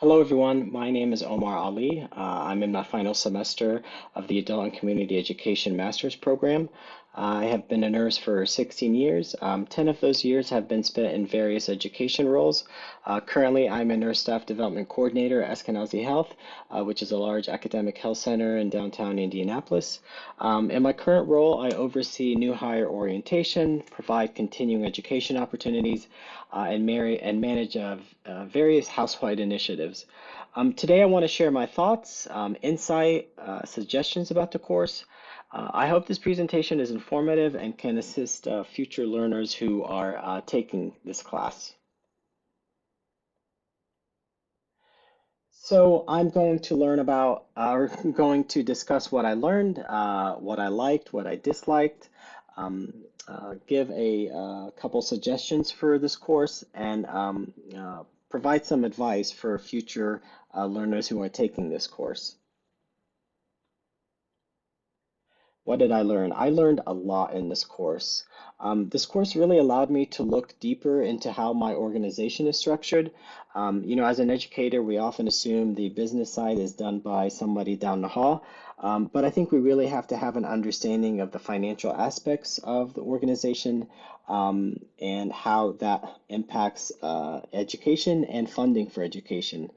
Hello, everyone. My name is Omar Ali. I'm in my final semester of the Adult and Community Education Master's Program. I have been a nurse for 16 years. 10 of those years have been spent in various education roles. Currently, I'm a Nurse Staff Development Coordinator at Eskenazi Health, which is a large academic health center in downtown Indianapolis. In my current role, I oversee new hire orientation, provide continuing education opportunities, and manage various housewide initiatives. Today, I want to share my thoughts, insight, suggestions about the course. I hope this presentation is informative and can assist future learners who are taking this class. So I'm going to learn about, or going to discuss what I learned, what I liked, what I disliked, give a couple suggestions for this course, and provide some advice for future learners who are taking this course. What did I learn? I learned a lot in this course. This course really allowed me to look deeper into how my organization is structured. As an educator, we often assume the business side is done by somebody down the hall, but I think we really have to have an understanding of the financial aspects of the organization and how that impacts education and funding for education.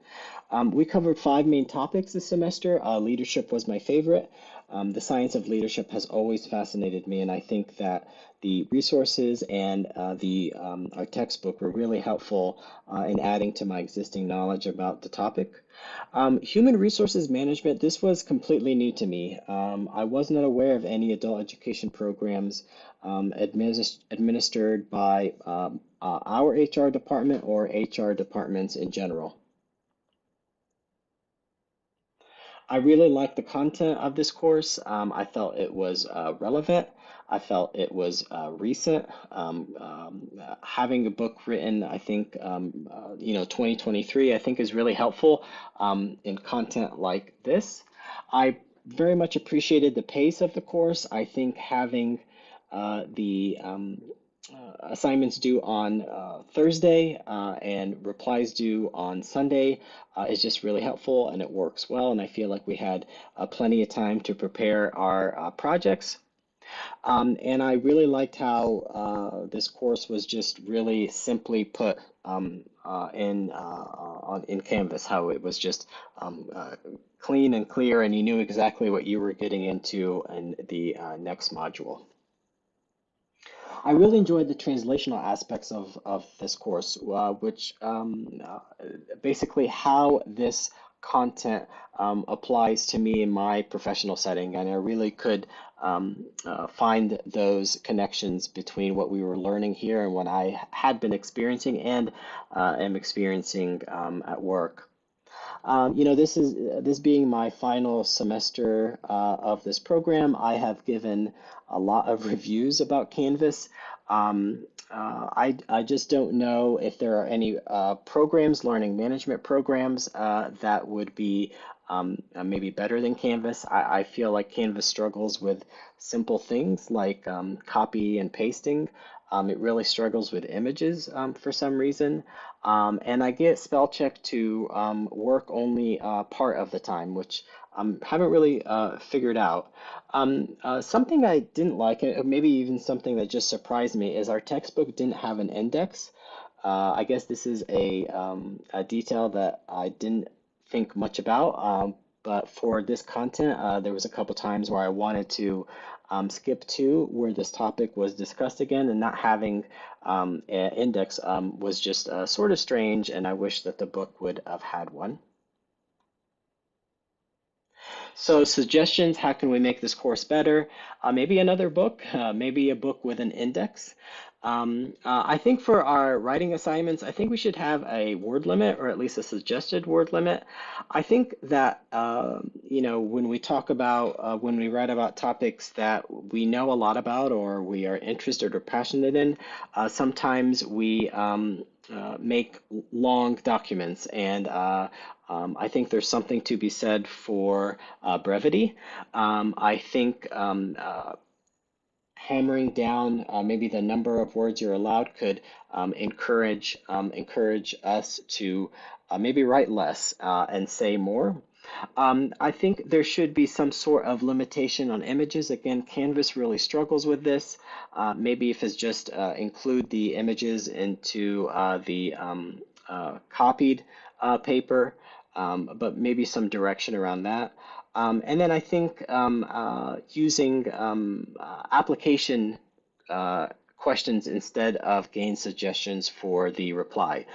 We covered five main topics this semester. Leadership was my favorite. The science of leadership has always fascinated me, and I think that the resources and the our textbook were really helpful in adding to my existing knowledge about the topic. Human resources management, this was completely new to me. I was not aware of any adult education programs administered by our HR department or HR departments in general. I really liked the content of this course. I felt it was relevant. I felt it was recent. Having a book written, I think, 2023, I think is really helpful in content like this. I very much appreciated the pace of the course. I think having the assignments due on Thursday and replies due on Sunday is just really helpful and it works well. And I feel like we had plenty of time to prepare our projects. And I really liked how this course was just really simply put in Canvas, how it was just clean and clear, and you knew exactly what you were getting into in the next module. I really enjoyed the translational aspects of this course, which basically how this content applies to me in my professional setting. And I really could find those connections between what we were learning here and what I had been experiencing and am experiencing at work. This being my final semester of this program. I have given a lot of reviews about Canvas. I just don't know if there are any programs, learning management programs, that would be maybe better than Canvas. I feel like Canvas struggles with simple things like copy and pasting. It really struggles with images for some reason. And I get spell check to work only part of the time, which haven't really figured out. Something I didn't like, maybe even something that just surprised me, is our textbook didn't have an index. I guess this is a detail that I didn't think much about, but for this content, there was a couple times where I wanted to skip to where this topic was discussed again, and not having an index was just sort of strange, and I wish that the book would have had one. So suggestions, how can we make this course better? Maybe another book, maybe a book with an index. I think for our writing assignments, I think we should have a word limit or at least a suggested word limit. I think that, when we talk about, when we write about topics that we know a lot about or we are interested or passionate in, sometimes we make long documents and I think there's something to be said for brevity. I think hammering down maybe the number of words you're allowed could encourage us to maybe write less and say more. I think there should be some sort of limitation on images. Again, Canvas really struggles with this. Maybe if it's just include the images into the copied paper, but maybe some direction around that. And then I think using application questions instead of gain suggestions for the reply.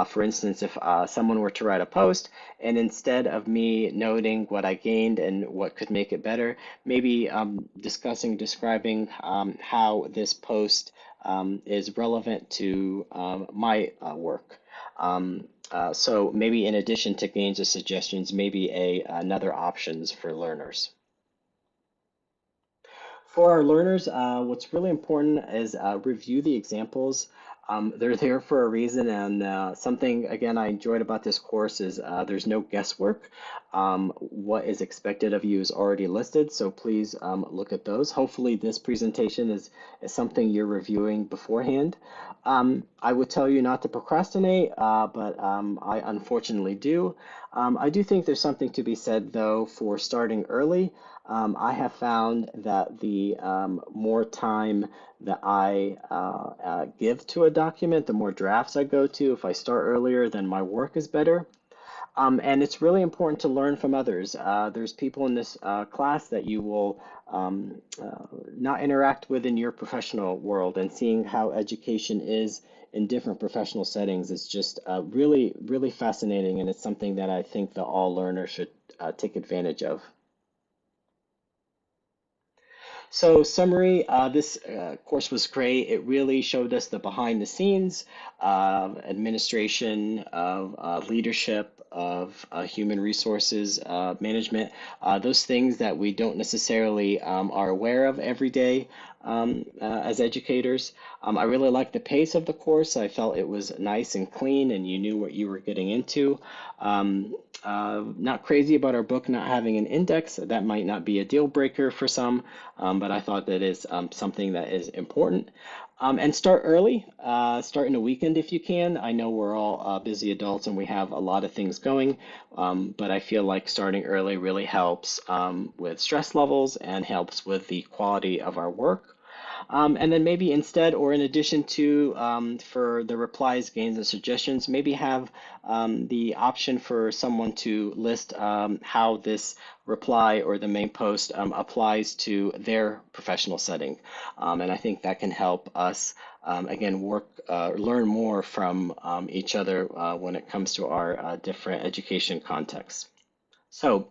For instance, if someone were to write a post and instead of me noting what I gained and what could make it better, maybe describing how this post is relevant to my work. So maybe in addition to gains or suggestions, maybe another options for learners. For our learners, what's really important is review the examples. They're there for a reason, and something, again, I enjoyed about this course is there's no guesswork. What is expected of you is already listed, so please look at those. Hopefully this presentation is something you're reviewing beforehand. I would tell you not to procrastinate, but I unfortunately do. I do think there's something to be said, though, for starting early. I have found that the more time that I give to a document, the more drafts I go to. If I start earlier, then my work is better. And it's really important to learn from others. There's people in this class that you will not interact with in your professional world, and seeing how education is in different professional settings is just really, really fascinating, and it's something that I think that all learners should take advantage of. So summary, this course was great. It really showed us the behind the scenes of administration, of leadership, of human resources management, those things that we don't necessarily are aware of every day as educators. I really liked the pace of the course. I felt it was nice and clean and you knew what you were getting into. Not crazy about our book not having an index. That might not be a deal breaker for some, but I thought that is something that is important. And start early, start in a weekend if you can. I know we're all busy adults and we have a lot of things going, but I feel like starting early really helps with stress levels and helps with the quality of our work. And then maybe instead, or in addition to, for the replies, gains, and suggestions, maybe have the option for someone to list how this reply or the main post applies to their professional setting. And I think that can help us, again, learn more from each other when it comes to our different education contexts. So,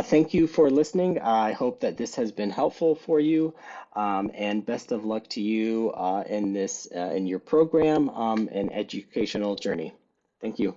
thank you for listening. I hope that this has been helpful for you, and best of luck to you in your program and educational journey. Thank you.